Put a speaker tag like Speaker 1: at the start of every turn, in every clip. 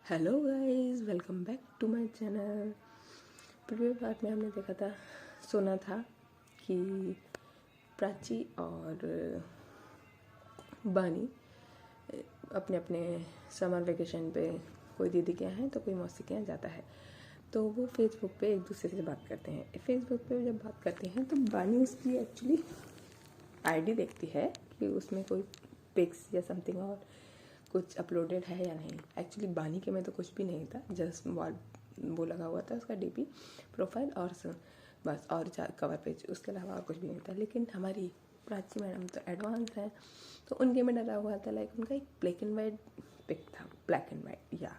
Speaker 1: Hello guys, welcome back to my channel. Previous part में हमने देखा था, सुना था कि प्राची और बानी अपने अपने समर वेकेशन पे कोई दीदी के यहाँ है तो कोई मौसी के यहाँ जाता है, तो वो फेसबुक पे एक दूसरे से बात करते हैं। फेसबुक पे जब बात करते हैं तो बानी उसकी एक्चुअली आईडी देखती है कि उसमें कोई पिक्स या समथिंग और कुछ अपलोडेड है या नहीं। एक्चुअली बानी के में तो कुछ भी नहीं था, जस्ट वो लगा हुआ था उसका डीपी प्रोफाइल और बस, और कवर पेज, उसके अलावा और कुछ भी नहीं था। लेकिन हमारी प्राची मैडम तो एडवांस है, तो उनके में डला हुआ था, लाइक उनका एक ब्लैक एंड वाइट पिक था, ब्लैक एंड वाइट या।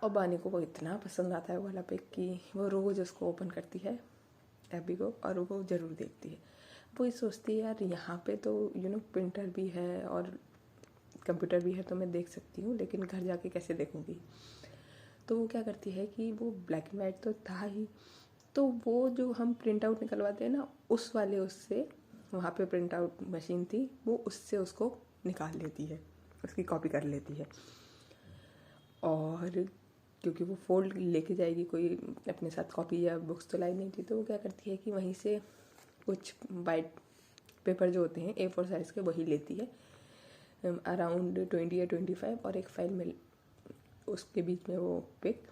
Speaker 1: और बानी को वो इतना पसंद आता है वो वाला पिक कि वो रोज़ उसको ओपन करती है एबी को और वो ज़रूर देखती है। वो ये सोचती है यार यहाँ पे तो प्रिंटर भी है और कंप्यूटर भी है तो मैं देख सकती हूँ, लेकिन घर जाके कैसे देखूँगी। तो वो क्या करती है कि वो ब्लैक एंड वाइट तो था ही, तो वो जो हम प्रिंट आउट निकलवाते हैं ना, उस वाले उससे, वहाँ पे प्रिंट आउट मशीन थी, वो उससे उसको निकाल लेती है, उसकी कॉपी कर लेती है। और क्योंकि वो फोल्ड लेके जाएगी, कोई अपने साथ कॉपी या बुक्स तो लाई नहीं थी, तो वो क्या करती है कि वहीं से कुछ वाइट पेपर जो होते हैं A4 साइज़ के, वही लेती है, अराउंड 20 या 25, और एक फाइल में उसके बीच में वो पिक,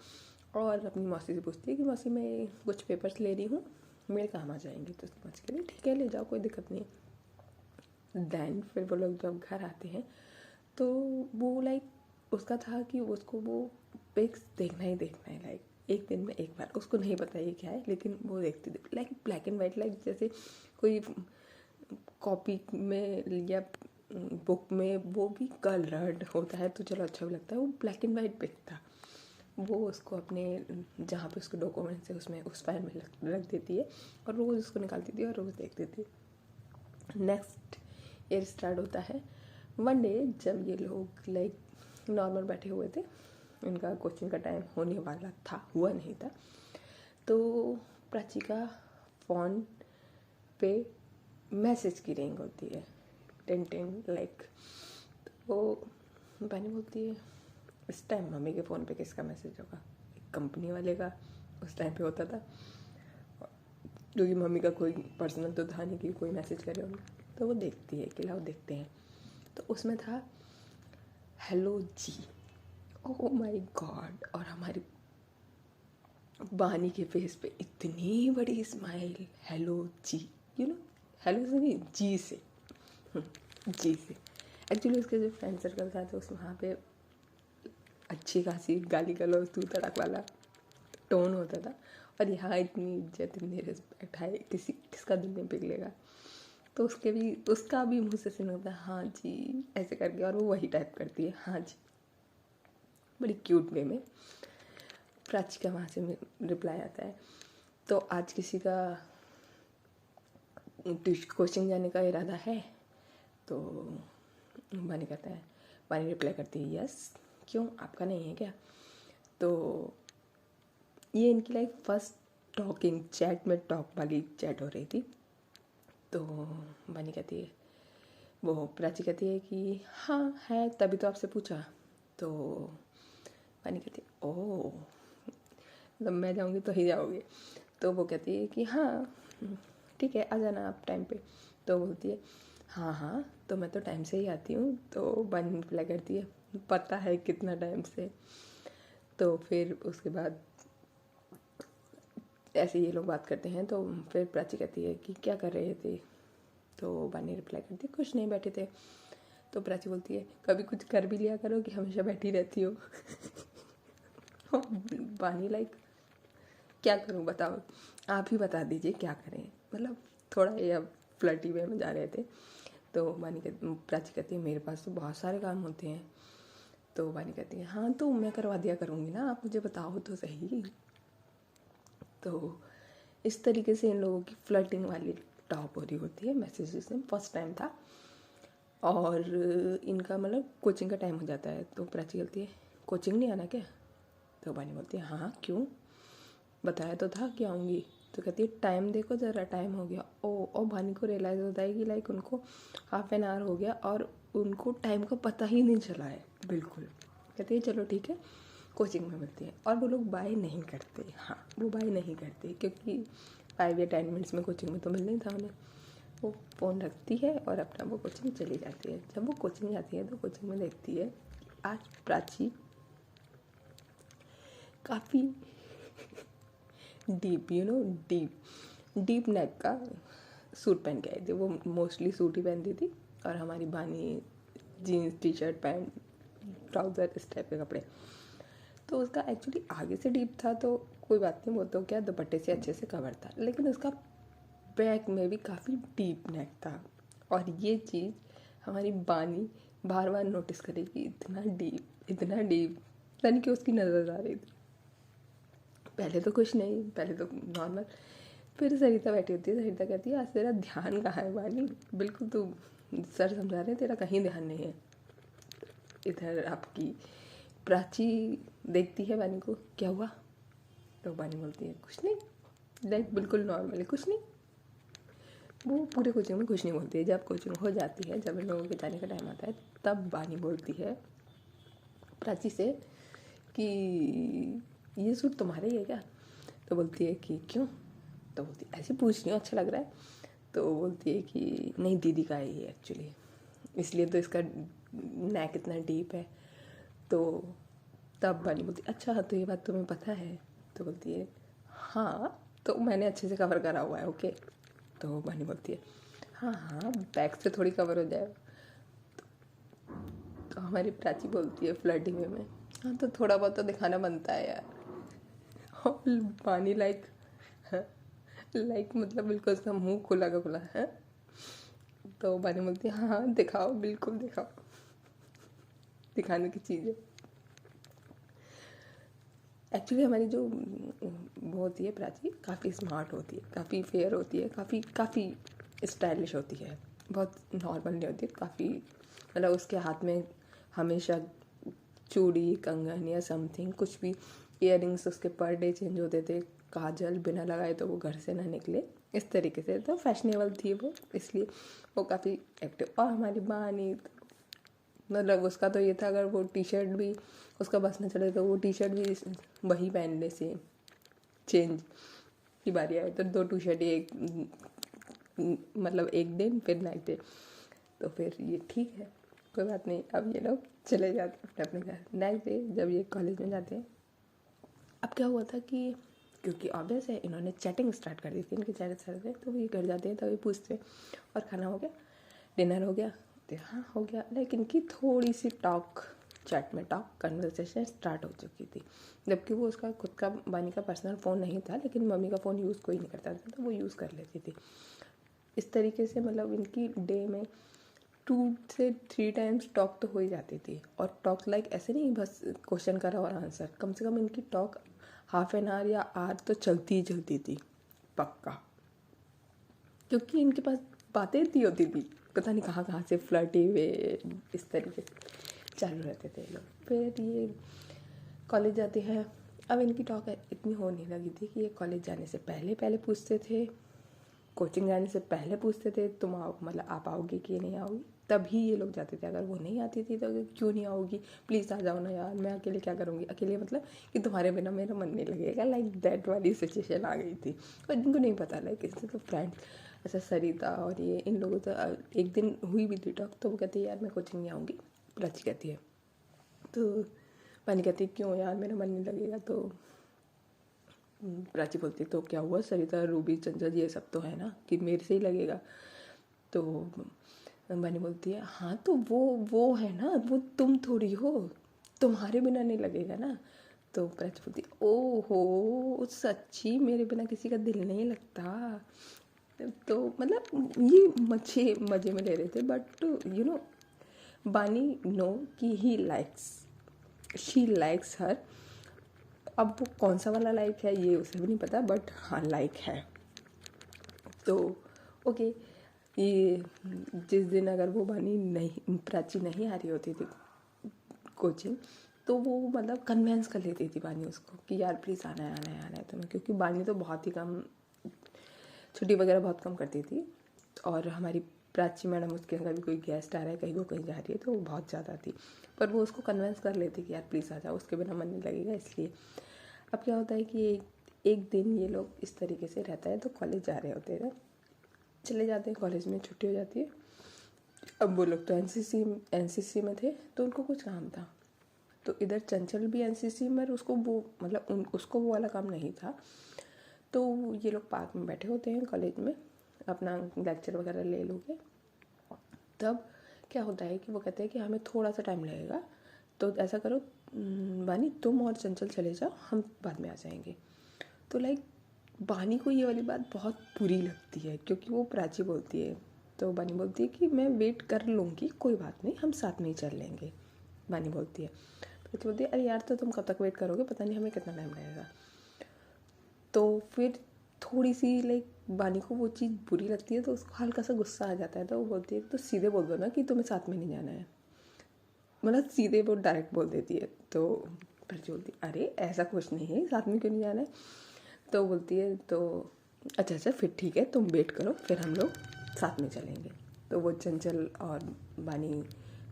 Speaker 1: और अपनी मौसी से पूछती है कि मौसी मैं कुछ पेपर्स ले रही हूँ, मेरे काम आ जाएंगे। तो उसकी मौसी कहती है ठीक है ले जाओ, कोई दिक्कत नहीं। देन फिर वो लोग जब घर आते हैं तो वो लाइक उसका था कि उसको वो पिक्स देखना ही देखना है, लाइक एक दिन में एक बार, उसको नहीं पता ये क्या है, लेकिन वो देखती थी like black and white, like जैसे कोई कॉपी में या बुक में वो भी कलर्ड होता है तो चलो अच्छा भी लगता है, वो ब्लैक एंड वाइट पिक था। वो उसको अपने जहाँ पे उसके डॉक्यूमेंट्स है उसमें उस फाइल में रख देती है और रोज़ उसको निकालती थी और रोज़ देखती थी। नेक्स्ट ईयर स्टार्ट होता है। वन डे जब ये लोग लाइक नॉर्मल बैठे हुए थे, इनका कोचिंग का टाइम होने वाला था, हुआ नहीं था, तो प्राची का फ़ोन पे मैसेज की रिंग होती है, टेन टेन लाइक। तो बहनी बोलती है इस टाइम मम्मी के फ़ोन पे किसका मैसेज होगा, कंपनी वाले का उस टाइम पे होता था, क्योंकि मम्मी का कोई पर्सनल तो था नहीं कि कोई मैसेज करे उन्हें। तो वो देखती है कि लाओ देखते हैं, तो उसमें था हेलो जी। ओह माय गॉड, और हमारी बानी के फेस पे इतनी बड़ी स्माइल, हेलो जी, हेलो से नहीं, जी से, जी से। एक्चुअली उसके जो फ्रेंड सर्कल था तो उस वहाँ पे अच्छी खासी गाली गलौज तू तड़क वाला टोन होता था, और यहाँ इतनी इज्जत, इतनी रिस्पेक्ट है, किसका दिल नहीं पिघलेगा। तो उसका भी मुँह से सुन होता है हाँ जी ऐसे करके, और वो वही टाइप करती है हाँ जी, बड़ी क्यूट वे में। प्राची का वहाँ से रिप्लाई आता है, तो आज किसी का कोचिंग जाने का इरादा है, तो बानी कहता है, बानी रिप्लाई करती है यस, क्यों आपका नहीं है क्या। तो ये इनकी लाइक फर्स्ट टॉकिंग चैट में टॉक वाली चैट हो रही थी। तो बानी कहती है, वो प्राची कहती है कि हाँ है तभी तो आपसे पूछा। तो बानी कहती है ओह मतलब मैं जाऊँगी तो ही जाओगे। तो वो कहती है कि हाँ ठीक है आ जाना आप टाइम पे। तो बोलती है हाँ हाँ तो मैं तो टाइम से ही आती हूँ। तो बानी रिप्लाई करती है पता है कितना टाइम से। तो फिर उसके बाद ऐसे ये लोग बात करते हैं, तो फिर प्राची कहती है कि क्या कर रहे थे। तो बानी रिप्लाई करती है कुछ नहीं बैठे थे। तो प्राची बोलती है कभी कुछ कर भी लिया करो कि हमेशा बैठी रहती हो। बानी लाइक क्या करूं बताओ, आप ही बता दीजिए क्या करें, मतलब थोड़ा ये फ्लर्टी वे में जा रहे थे। तो प्राची कहती है मेरे पास तो बहुत सारे काम होते हैं। तो बानी कहती है हाँ तो मैं करवा दिया करूँगी ना, आप मुझे बताओ तो सही। तो इस तरीके से इन लोगों की फ्लर्टिंग वाली टॉप हो रही होती है मैसेजेस में। फर्स्ट टाइम था और इनका मतलब कोचिंग का टाइम हो जाता है। तो प्राची बोलती है कोचिंग नहीं आना क्या। तो बानी बोलती है हाँ क्यों, बताया तो था कि आऊँगी। तो कहती है टाइम देखो ज़रा, टाइम हो गया। और बानी को रियलाइज़ होता है कि लाइक उनको हाफ एन आवर हो गया और उनको टाइम का पता ही नहीं चला है बिल्कुल। कहती है चलो ठीक है कोचिंग में मिलती है। और वो लोग बाय नहीं करते, हाँ वो बाय नहीं करते, क्योंकि 5 या 10 मिनट्स में कोचिंग में तो मिलना ही था उन्हें। वो फ़ोन रखती है और अपना वो कोचिंग चली जाती है। जब वो कोचिंग जाती है तो कोचिंग में देखती है आज प्राची काफ़ी डीप डीप नेक का सूट पहन के आई थी। वो मोस्टली सूट ही पहनती थी और हमारी बानी jeans T shirt pant trouser इस टाइप के कपड़े। तो उसका एक्चुअली आगे से डीप था तो कोई बात नहीं, वो तो क्या दुपट्टे से अच्छे से कवर था, लेकिन उसका बैक में भी काफ़ी डीप नेक था। और ये चीज़ हमारी बानी बार बार नोटिस करेगी, इतना डीप पता नहीं कि उसकी नज़र आ रही थी। पहले तो कुछ नहीं, पहले तो नॉर्मल। फिर सरिता बैठी होती है, सरिता कहती है आज तेरा ध्यान कहाँ है बानी, बिल्कुल तू सर समझा रहे हैं तेरा कहीं ध्यान नहीं है। इधर आपकी प्राची देखती है बानी को, क्या हुआ? तो बानी बोलती है कुछ नहीं, लाइक बिल्कुल नॉर्मल है, कुछ नहीं। वो पूरे कोचिंग में कुछ नहीं बोलती है। जब कोचिंग हो जाती है, जब इन लोगों के जाने का टाइम आता है, तब बानी बोलती है प्राची से कि ये सूट तुम्हारा ही है क्या? तो बोलती है कि क्यों? तो बोलती है ऐसे पूछ रही हूँ, अच्छा लग रहा है। तो बोलती है कि नहीं दीदी का है ये एक्चुअली, इसलिए तो इसका नेक इतना डीप है। तो तब बानी बोलती अच्छा तो ये बात तुम्हें पता है? तो बोलती है हाँ तो मैंने अच्छे से कवर करा हुआ है, ओके। तो बानी बोलती है हाँ बैक से थोड़ी कवर हो जाएगा। तो हमारी प्राची बोलती है फ्लर्टी वे में हाँ तो थोड़ा बहुत तो दिखाना बनता है यार। और बानी लाइक मतलब बिल्कुल उसका मुंह खुला का खुला है। तो बानी बोलती है हाँ दिखाओ, बिल्कुल दिखाओ, दिखाने की चीज़ है। एक्चुअली हमारी जो वो होती है प्राची काफ़ी स्मार्ट होती है, काफ़ी फेयर होती है, काफ़ी स्टाइलिश होती है, बहुत नॉर्मल नहीं होती, काफ़ी मतलब उसके हाथ में हमेशा चूड़ी कंगन या समथिंग कुछ भी, इयररिंग्स उसके पर डे चेंज होते थे, काजल बिना लगाए तो वो घर से ना निकले, इस तरीके से। तो फैशनेबल थी वो, इसलिए वो काफ़ी एक्टिव। और हमारी बानी मतलब उसका तो ये था अगर वो टी शर्ट भी उसका बस न चले तो वो टी शर्ट भी वही पहनने से चेंज की बारी आए तो 2 टी शर्ट एक मतलब एक दिन फिर नेक्स्ट डे। तो फिर ये ठीक है कोई बात नहीं, अब ये लोग चले जाते अपने अपने घर। नेक्स्ट डे जब ये कॉलेज में जाते हैं, अब क्या हुआ था कि क्योंकि ऑब्वियस है इन्होंने चैटिंग स्टार्ट कर दी थी, इनके चैट स्टार्ट थे, तो ये घर जाते हैं तभी पूछते हैं और खाना हो गया, डिनर हो गया? तो हाँ हो गया, लेकिन इनकी थोड़ी सी चैट में कन्वर्सेशन स्टार्ट हो चुकी थी। जबकि वो उसका खुद का बानी का पर्सनल फ़ोन नहीं था, लेकिन मम्मी का फ़ोन यूज़ कोई नहीं करता था तो वो यूज़ कर लेती थी। इस तरीके से मतलब इनकी डे में 2 से 3 टाइम्स टॉक तो हो ही जाती थी। और टॉक लाइक ऐसे नहीं बस क्वेश्चन करा और आंसर, कम से कम इनकी टॉक हाफ एन आवर या आवर तो चलती ही चलती थी पक्का, क्योंकि इनके पास बातें इतनी होती थी, पता नहीं कहाँ कहाँ से फ्लर्टी हुए इस तरीके से चालू रहते थे लोग। फिर ये कॉलेज जाते हैं। अब इनकी टॉक इतनी होने लगी थी कि ये कॉलेज जाने से पहले पूछते थे, कोचिंग जाने से पहले पूछते थे तुम आओ मतलब आप आओगी कि नहीं आओगी, तभी ये लोग जाते थे। अगर वो नहीं आती थी तो क्यों नहीं आओगी, प्लीज़ आ जाओ ना यार, मैं अकेले क्या करूँगी, अकेले मतलब कि तुम्हारे बिना मेरा मन नहीं लगेगा, लाइक दैट वाली सिचुएशन आ गई थी। और इनको नहीं पता लाइक इससे तो फ्रेंड्स ऐसा सरिता और ये इन लोगों से एक दिन हुई भी थी टॉक, तो वो कहती है यार मैं कोचिंग नहीं आऊँगी। प्राची कहती है तो पानी कहती है क्यों यार मेरा मन नहीं लगेगा। तो प्राची बोलती तो क्या हुआ सरिता रूबी चंचल ये सब तो है ना कि मेरे से ही लगेगा। तो बनी बोलती है हाँ तो वो है ना, वो तुम थोड़ी हो, तुम्हारे बिना नहीं लगेगा ना। तो प्राची बोलती ओहो सच्ची मेरे बिना किसी का दिल नहीं लगता। तो मतलब ये मजे में ले रहे थे, बट यू नो बानी नो कि शी लाइक्स हर। अब वो कौन सा वाला लाइक है ये उसे भी नहीं पता, बट हाँ लाइक है। तो ओके, ये जिस दिन अगर वो बानी नहीं प्राची नहीं आ रही होती थी कोचिंग, तो वो मतलब कन्वेंस कर लेती थी बानी उसको कि यार प्लीज़ आना है तुम्हें, क्योंकि बानी तो बहुत ही कम छुट्टी वगैरह बहुत कम करती थी। और हमारी प्राची मैडम उसके कभी कोई गेस्ट आ रहा है, कहीं वो कहीं जा रही है तो वो बहुत ज़्यादा थी, पर वो उसको कन्विंस कर लेती कि यार प्लीज़ आ जाओ, उसके बिना मन नहीं लगेगा इसलिए। अब क्या होता है कि एक दिन ये लोग इस तरीके से रहता है, तो कॉलेज जा रहे होते हैं, चले जाते हैं कॉलेज में, छुट्टी हो जाती है। अब वो लोग तो एनसीसी में थे, तो उनको कुछ काम था, तो इधर चंचल भी एनसीसी में, उसको वो मतलब उसको वो वाला काम नहीं था। तो ये लोग पार्क में बैठे होते हैं कॉलेज में, अपना लेक्चर वगैरह ले लोगे। तब क्या होता है कि वो कहते हैं कि हमें थोड़ा सा टाइम लगेगा, तो ऐसा करो बानी तुम और चंचल चले जाओ, हम बाद में आ जाएंगे। तो लाइक बानी को ये वाली बात बहुत बुरी लगती है, क्योंकि वो प्राची बोलती है, तो बानी बोलती है कि मैं वेट कर लूँगी, कोई बात नहीं, हम साथ में ही चल लेंगे। बानी बोलती है, प्राची बोलती है अरे यार तो तुम कब तक वेट करोगे, पता नहीं हमें कितना टाइम लगेगा। तो फिर थोड़ी सी लाइक बानी को वो चीज़ बुरी लगती है, तो उसको हल्का सा गुस्सा आ जाता है, तो वो बोलती है तो सीधे बोल दो ना कि तुम्हें साथ में नहीं जाना है, मतलब सीधे वो डायरेक्ट बोल देती है। तो प्राची बोलती है अरे ऐसा कुछ नहीं है, साथ में क्यों नहीं जाना है। तो बोलती है तो अच्छा फिर ठीक है, तुम वेट करो, फिर हम लोग साथ में चलेंगे। तो वो चंचल और बानी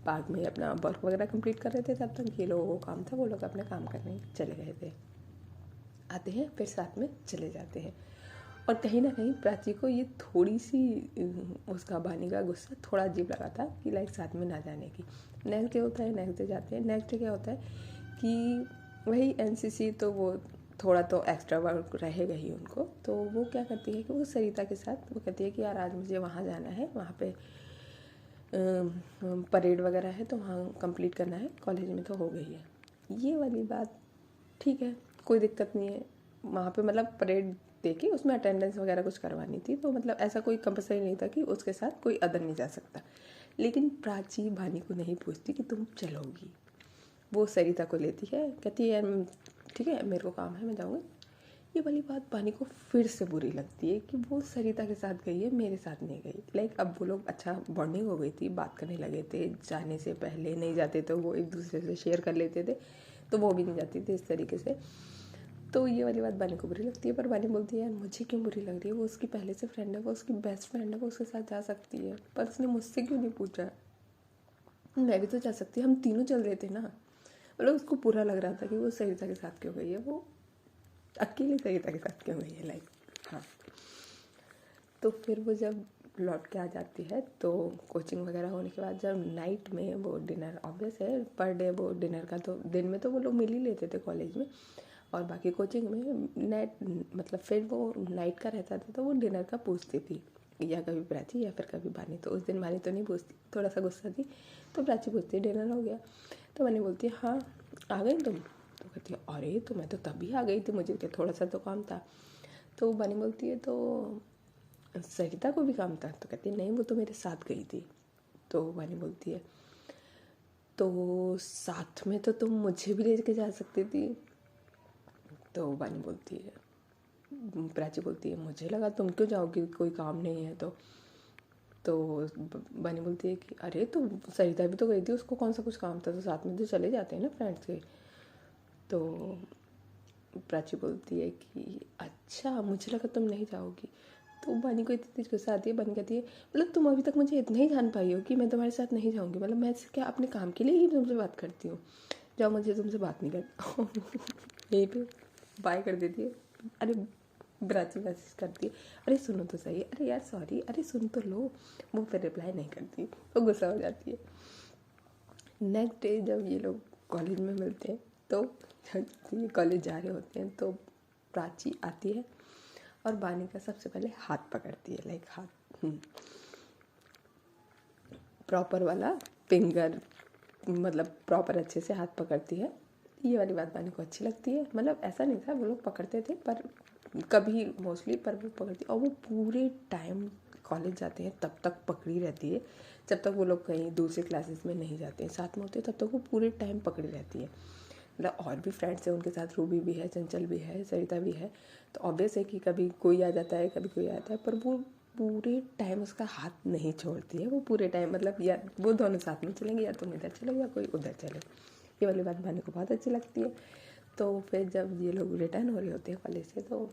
Speaker 1: पार्क में अपना वर्क वगैरह कंप्लीट कर रहे थे, तब तक ये लोगों को काम था, वो लोग अपना काम करने चले गए थे। आते हैं फिर साथ में चले जाते हैं, और कहीं ना कहीं प्राची को ये थोड़ी सी उसका बानी का गुस्सा थोड़ा अजीब लगा था कि लाइक साथ में ना जाने की। नेक्स्ट डे होता है, नेक्स्ट डे जाते हैं। नेक्स्ट डे क्या होता है कि वही एनसीसी, तो वो थोड़ा तो एक्स्ट्रा वर्क रहेगा ही उनको, तो वो क्या करती है कि वो सरिता के साथ वो कहती है कि यार आज मुझे वहाँ जाना है, वहाँ पे परेड वगैरह है, तो वहाँ कंप्लीट करना है, कॉलेज में तो हो गई है। ये वाली बात ठीक है, कोई दिक्कत नहीं है, वहाँ पे मतलब परेड देखी, उसमें अटेंडेंस वगैरह कुछ करवानी थी, तो मतलब ऐसा कोई कंपलसरी नहीं था कि उसके साथ कोई अदर नहीं जा सकता। लेकिन प्राची बानी को नहीं पूछती कि तुम चलोगी, वो सरिता को लेती है, कहती है ठीक है मेरे को काम है, मैं जाऊँगी। ये वाली बात बानी को फिर से बुरी लगती है कि वो सरिता के साथ गई है, मेरे साथ नहीं गई। लाइक अब वो लोग अच्छा बॉन्डिंग हो गई थी, बात करने लगे थे, जाने से पहले नहीं जाते तो वो एक दूसरे से शेयर कर लेते थे, तो वो भी नहीं जाती थी इस तरीके से। तो ये वाली बात बानी को बुरी लगती है, पर बानी बोलती है यार मुझे क्यों बुरी लग रही है, वो उसकी पहले से फ्रेंड है, वो उसकी बेस्ट फ्रेंड है, वो उसके साथ जा सकती है, पर उसने मुझसे क्यों नहीं पूछा, मैं भी तो जा सकती, हम तीनों चल रहे थे ना। मतलब उसको बुरा लग रहा था कि वो सरिता के साथ क्यों गई है, वो अकेले सरिता के साथ क्यों गई है लाइक। हाँ, तो फिर वो जब लौट के आ जाती है, तो कोचिंग वगैरह होने के बाद जब नाइट में वो डिनर, ऑब्वियस है पर डे वो डिनर का, तो दिन में तो वो लोग मिल ही लेते थे कॉलेज में, और बाकी कोचिंग में नाइट मतलब फिर वो नाइट का रहता था, तो वो डिनर का पूछती थी, या कभी प्राची या फिर कभी बानी। तो उस दिन बानी तो नहीं पूछती, थोड़ा सा गुस्सा थी, तो प्राची पूछती है डिनर हो गया, तो बानी बोलती है हाँ आ गई तुम, तो कहती है अरे तो मैं तो तभी आ गई थी, मुझे क्या थोड़ा सा तो काम था। तो बानी बोलती है तो सरिता को भी काम था, तो कहती है नहीं वो तो मेरे साथ गई थी। तो बानी बोलती है तो साथ में तो तुम मुझे भी ले के जा सकती थी। तो बानी बोलती है, प्राची बोलती है मुझे लगा तुम क्यों जाओगी, कोई काम नहीं है तो बानी बोलती है कि अरे तो सरिता भी तो गई थी, उसको कौन सा कुछ काम था, तो साथ में तो चले जाते हैं ना फ्रेंड्स के। तो प्राची बोलती है कि अच्छा मुझे लगा तुम नहीं जाओगी। तो बानी को इतनी गुस्सा आती है, बानी कहती है मतलब तुम अभी तक मुझे इतना ही जान पाई हो कि मैं तुम्हारे साथ नहीं जाऊँगी, मतलब मैं क्या अपने काम के लिए ही तुमसे बात करती हूँ, जाओ मुझे तुमसे बात नहीं करती। यहीं पे बाय कर देती है। अरे प्राची मैसेज करती है अरे सुनो तो सही, अरे यार सॉरी, अरे सुन तो लो, वो फिर रिप्लाई नहीं करती, वो गुस्सा हो जाती है। नेक्स्ट डे जब ये लोग कॉलेज में मिलते हैं, तो ये कॉलेज जा रहे होते हैं, तो प्राची आती है और बानी का सबसे पहले हाथ पकड़ती है, लाइक हाथ प्रॉपर वाला फिंगर, मतलब प्रॉपर अच्छे से हाथ पकड़ती है। ये वाली बात बानी को अच्छी लगती है, मतलब ऐसा नहीं था वो लोग पकड़ते थे पर कभी मोस्टली, पर वो पकड़ती है, और वो पूरे टाइम कॉलेज जाते हैं तब तक पकड़ी रहती है, जब तक वो लोग कहीं दूसरे क्लासेस में नहीं जाते हैं, साथ में होते हैं, तब तक वो पूरे टाइम पकड़ी रहती है। मतलब और भी फ्रेंड्स हैं उनके साथ, रूबी भी है, चंचल भी है, सरिता भी है, तो ऑब्वियस है कि कभी कोई आ जाता है, कभी कोई आता है, पर वो पूरे टाइम उसका हाथ नहीं छोड़ती है, वो पूरे टाइम मतलब या वो दोनों साथ में चलेंगे, या तुम इधर चलो या कोई उधर चले। ये वाली बात बानी को बहुत अच्छी लगती है। तो फिर जब ये लोग रिटर्न हो रहे होते हैं कॉलेज से, तो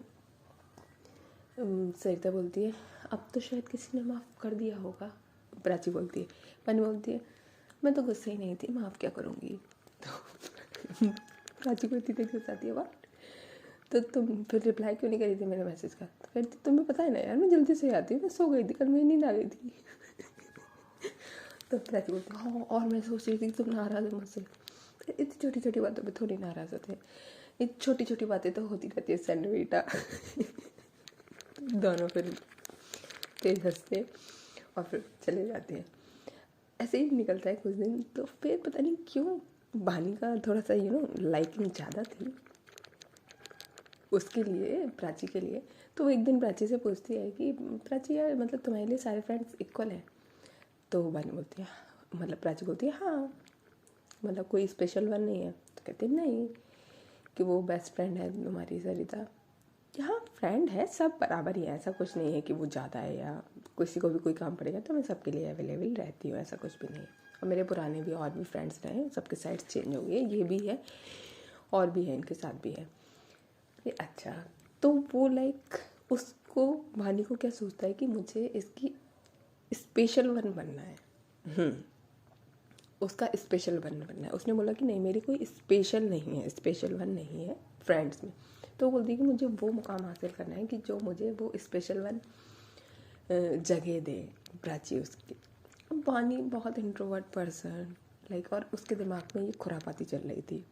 Speaker 1: सरिता बोलती है अब तो शायद किसी ने माफ़ कर दिया होगा। प्राची बोलती है, पानी बोलती है मैं तो गुस्से ही नहीं थी, मैं आप क्या करूँगी। तो प्राची को इतनी तेज गुस्सा आती है, वाह तो तुम फिर रिप्लाई क्यों नहीं करी थी मेरे मैसेज का। तो कहती तुम्हें पता है ना यार मैं जल्दी से आती हूँ, मैं सो गई थी कल, मुझे नींद आ गई थी। तो प्राची बोलती हाँ और मैं सोच रही थी कि तुम नाराज़ हो मुझसे। इतनी छोटी छोटी बातों पे थोड़ी नाराज़ होते हैं, इतनी छोटी छोटी बातें तो होती रहती है सैंडविटा। दोनों फिर तेज हंसते और फिर चले जाते हैं। ऐसे ही निकलता है कुछ दिन, तो फिर पता नहीं क्यों बानी का थोड़ा सा लाइकिंग ज़्यादा थी उसके लिए, प्राची के लिए। तो वो एक दिन प्राची से पूछती है कि प्राची यार मतलब तुम्हारे लिए सारे फ्रेंड्स इक्वल हैं। तो बानी बोलती है मतलब प्राची बोलती है हाँ मतलब कोई स्पेशल वन नहीं है। तो कहते हैं नहीं कि वो बेस्ट फ्रेंड है तुम्हारी सरिता। हाँ फ्रेंड है, सब बराबर ही है, ऐसा कुछ नहीं है कि वो ज़्यादा है या किसी को भी कोई काम पड़ेगा तो मैं सबके लिए अवेलेबल रहती हूँ, ऐसा कुछ भी नहीं है। और मेरे पुराने भी और भी फ्रेंड्स रहे, सबके साइड्स चेंज हो गए, ये भी है और भी है, इनके साथ भी है ये। अच्छा तो वो लाइक उसको भानी को क्या सोचता है कि मुझे इसकी स्पेशल वन बनना है। उसका स्पेशल वन बनना है। उसने बोला कि नहीं मेरी कोई स्पेशल नहीं है, स्पेशल वन नहीं है फ्रेंड्स में। तो बोलती कि मुझे वो मुकाम हासिल करना है कि जो मुझे वो स्पेशल वन जगह दे प्राची उसकी। वानी बहुत इंट्रोवर्ट पर्सन लाइक, और उसके दिमाग में ये खुरापाती चल रही थी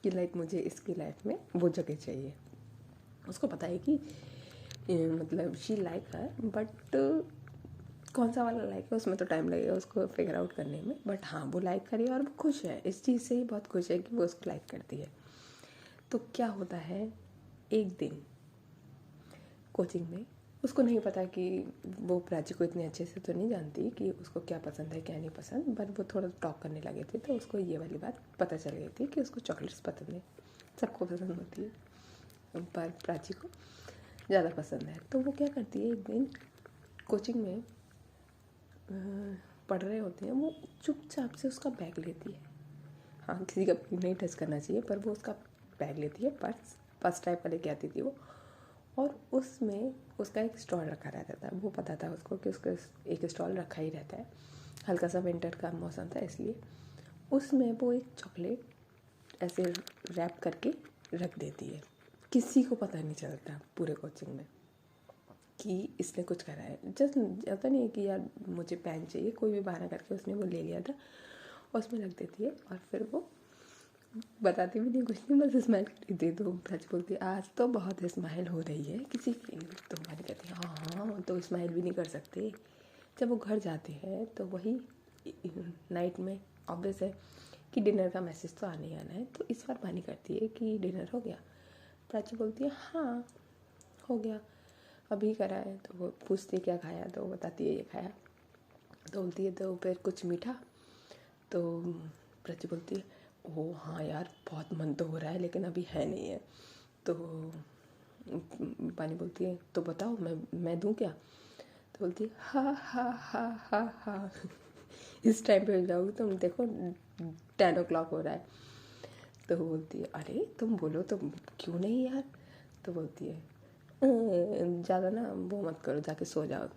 Speaker 1: कि लाइक मुझे इसकी लाइफ में वो जगह चाहिए। उसको पता है कि मतलब शी लाइक हर, बट कौन सा वाला लाइक है उसमें तो टाइम लगेगा उसको फिगर आउट करने में। बट हाँ वो लाइक करी और वो खुश है, इस चीज़ से ही बहुत खुश है कि वो उसको लाइक करती है। तो क्या होता है एक दिन कोचिंग में, उसको नहीं पता कि वो प्राची को इतने अच्छे से तो नहीं जानती कि उसको क्या पसंद है क्या नहीं पसंद, बट वो थोड़ा टॉक करने लगे थे तो उसको ये वाली बात पता चल गई थी कि उसको चॉकलेट्स पसंद है, सबको पसंद होती है पर प्राची को ज़्यादा पसंद है। तो वो क्या करती है एक दिन कोचिंग में पढ़ रहे होते हैं, वो चुपचाप से उसका बैग लेती है। हाँ किसी का नहीं टच करना चाहिए, पर वो उसका बैग लेती है, पर्स टाइप का लेके आती थी वो। और उसमें उसका एक स्टॉल रखा रहता था, वो पता था उसको कि उसका एक स्टॉल रखा ही रहता है, हल्का सा विंटर का मौसम था इसलिए। उसमें वो एक चॉकलेट ऐसे रैप करके रख देती है, किसी को पता नहीं चलता पूरे कोचिंग में कि इसने कुछ करा है। जस्ट ऐसा नहीं है कि यार मुझे पेन चाहिए, कोई भी बहाना करके उसने वो ले लिया था और उसमें रख देती है और फिर वो बताती भी नहीं कुछ नहीं, बस स्माइल कर देती। तो सच बोलती है आज तो बहुत स्माइल हो रही है किसी की। तो मैंने कहती है हाँ तो स्माइल भी नहीं कर सकते। जब वो घर जाते हैं तो वही नाइट में ऑब्वियस है कि डिनर का मैसेज तो आने ही आना है। तो इस बार बानी करती है कि डिनर हो गया। प्राची बोलती है हाँ हो गया अभी करा है। तो वो पूछती है क्या खाया, तो वो बताती है ये खाया। तो बोलती है तो फिर कुछ मीठा। तो प्राची बोलती है ओह हाँ यार बहुत मन तो हो रहा है लेकिन अभी है नहीं है। तो पानी बोलती है तो बताओ मैं दूँ क्या। तो बोलती है हा हा हा हा हा। इस टाइम पे जाओगी तुम देखो 10 o'clock हो रहा है। तो बोलती है अरे तुम बोलो तो क्यों नहीं यार। तो बोलती है ज़्यादा ना वो मत करो, जाके सो जाओ,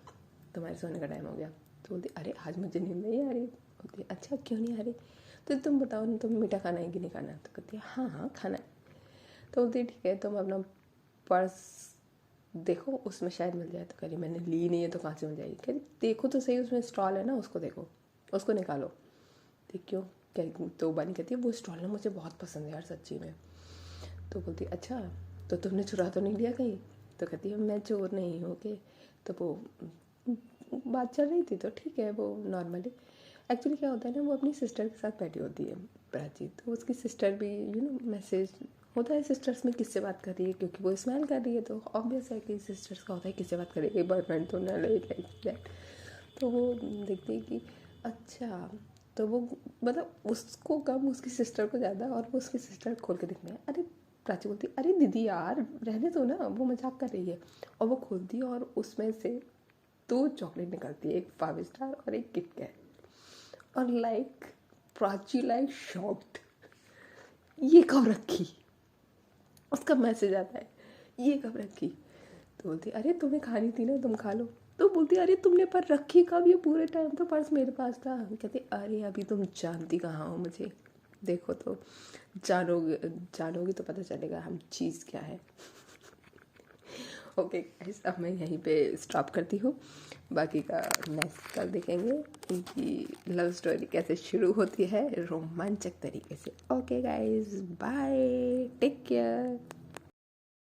Speaker 1: तुम्हारे सोने का टाइम हो गया। तो बोलती अरे आज मुझे नींद नहीं आ रही। बोलती है अच्छा क्यों नहीं आ रही, तो तुम बताओ ना तुम्हें मीठा खाना है कि नहीं खाना। तो कहती है हाँ हाँ खाना है। तो बोलती है ठीक है तुम अपना पर्स देखो उसमें शायद मिल जाए। तो कह रही मैंने ली नहीं है तो कहाँ से मिल जाएगी। कह रही देखो तो सही उसमें स्टॉल है ना, उसको देखो, उसको निकालो। तो क्यों क्या। तो बानी कहती है वो स्टॉल ना मुझे बहुत पसंद है यार सच्ची में। तो बोलती अच्छा तो तुमने चुरा तो नहीं लिया कहीं। तो कहती है मैं चोर नहीं हूँ के। तो वो बात चल रही थी तो ठीक है वो नॉर्मली। एक्चुअली क्या होता है ना वो अपनी सिस्टर के साथ बैठी होती है प्राची, तो उसकी सिस्टर भी मैसेज होता है सिस्टर्स में किससे बात कर रही है, क्योंकि वो स्माइल कर रही है तो ऑब्वियस है कि सिस्टर्स का होता है किससे बात कर रही है, बॉयफ्रेंड तो ना लाइक दैट। तो वो देखती है कि अच्छा तो वो मतलब उसको कम उसकी सिस्टर को ज़्यादा, और वो उसकी सिस्टर खोल के देखना है। अरे प्राची बोलती अरे दीदी यार रहने दो ना, वो मजाक कर रही है। और वो खोलती है और उसमें से 2 चॉकलेट निकलती है, एक 5 स्टार और एक किटकैट। और लाइक प्राची लाइक शॉक्ड, ये कब रखी। उसका मैसेज आता है ये कब रखी। तो बोलती अरे तुम्हें खानी थी ना तुम खा लो। तो बोलती अरे तुमने पर रखी कब, ये पूरे टाइम तो पर्स मेरे पास था। कहते अरे अभी तुम जानती कहाँ हो मुझे, देखो तो जानोगी तो पता चलेगा हम चीज़ क्या है। ओके गाइस, अब मैं यहीं पे स्टॉप करती हूँ, बाकी का नेक्स्ट कल देखेंगे इनकी लव स्टोरी कैसे शुरू होती है रोमांचक तरीके से। Okay guys, bye, take care.